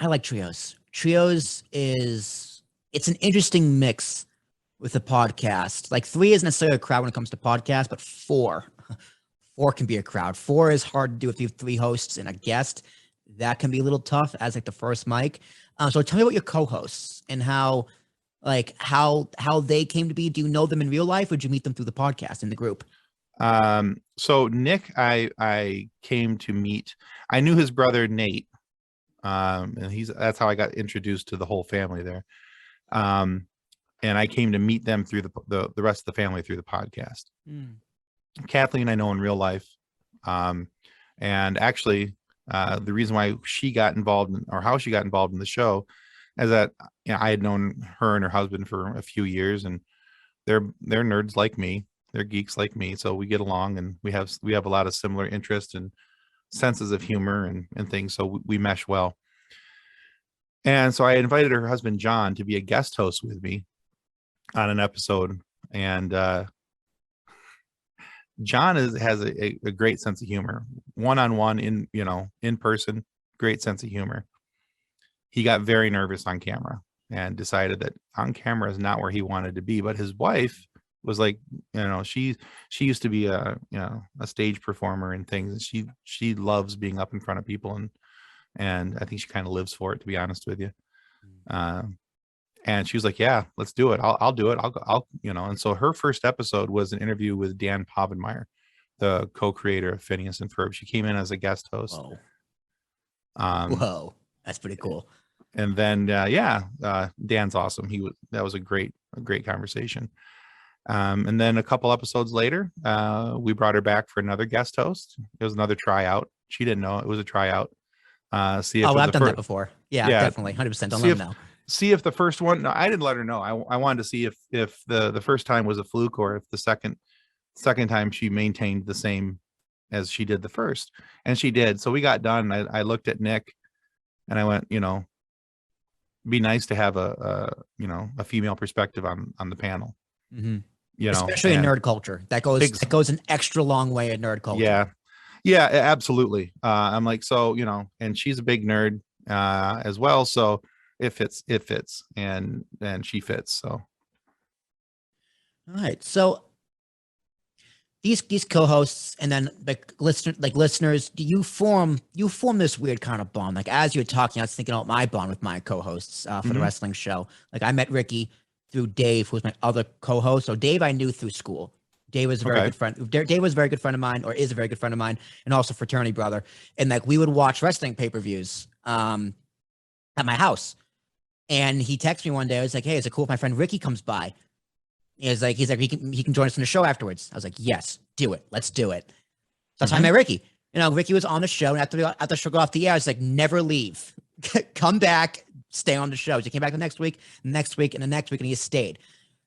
I like trios. Trios it's an interesting mix with a podcast. Like 3 isn't necessarily a crowd when it comes to podcasts, but 4 can be a crowd. 4 is hard to do if you have 3 hosts and a guest. That can be a little tough as like the first mic. So tell me about your co-hosts and how they came to be. Do you know them in real life, or did you meet them through the podcast in the group? So Nick, I came to meet. I knew his brother Nate, and that's how I got introduced to the whole family there. And I came to meet them through the rest of the family through the podcast. Kathleen, I know in real life, and actually, the reason why she got involved or how she got involved in the show is that I had known her and her husband for a few years, and they're nerds like me, they're geeks like me, so we get along, and we have a lot of similar interests and senses of humor and things, so we mesh well. And so I invited her husband John to be a guest host with me on an episode, and John has a great sense of humor. One-on-one, in person, great sense of humor. He got very nervous on camera and decided that on camera is not where he wanted to be. But his wife was like, she used to be a stage performer and things. And she loves being up in front of people, and I think she kind of lives for it, to be honest with you. And she was like, yeah, let's do it. I'll do it. I'll and so her first episode was an interview with Dan Povenmire, the co-creator of Phineas and Ferb. She came in as a guest host. Whoa, that's pretty cool. And then, Dan's awesome. That was a great conversation. And then a couple episodes later, we brought her back for another guest host. It was another tryout. She didn't know it was a tryout. See if I've done that before. Yeah, definitely. 100%. Don't let them know. See if the first one, no, I didn't let her know. I wanted to see if the first time was a fluke, or if the second time she maintained the same as she did the first. And she did. So we got done. I looked at Nick and I went, be nice to have a female perspective on the panel. Especially in nerd culture. That goes an extra long way in nerd culture. Yeah, absolutely. I'm like, so, and she's a big nerd as well. So it fits, and she fits. So. All right. So these co-hosts and then listeners, do you form this weird kind of bond? Like, as you're talking, I was thinking about my bond with my co-hosts for the wrestling show. Like, I met Ricky through Dave, who was my other co-host. So Dave, I knew through school. Dave was a very good friend. Dave was a very good friend of mine, or is a very good friend of mine, and also fraternity brother. And like, we would watch wrestling pay-per-views at my house. And he texted me one day. I was like, "Hey, is it cool if my friend Ricky comes by?" He's like, he can join us in the show afterwards. I was like, "Yes, do it. Let's do it." So that's how I met Ricky. Ricky was on the show, and after the show got off the air, I was like, "Never leave. Come back, stay on the show." So he came back the next week, and the next week, and he stayed.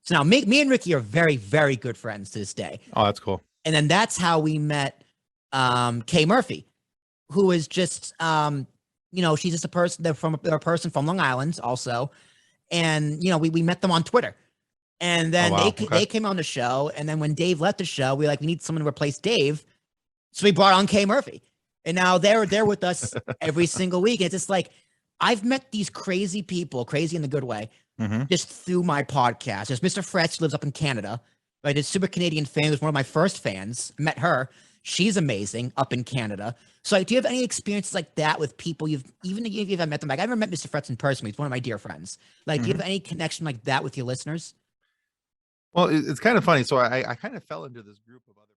So now me and Ricky are very, very good friends to this day. Oh, that's cool. And then that's how we met Kay Murphy, who is just she's just a person from Long Island also. And we met them on Twitter. And then they came on the show. And then when Dave left the show, we need someone to replace Dave. So we brought on Kay Murphy. And now they're with us every single week. And it's just like, I've met these crazy people, crazy in the good way, just through my podcast. There's Mr. Fretch, lives up in Canada. Right? This super Canadian fan was one of my first fans. I met her. She's amazing up in Canada. So do you have any experiences like that with people even if you haven't met them? Like, I never met Mr. Fretz in person. He's one of my dear friends. Like, do you have any connection like that with your listeners? Well, it's kind of funny. So I kind of fell into this group of other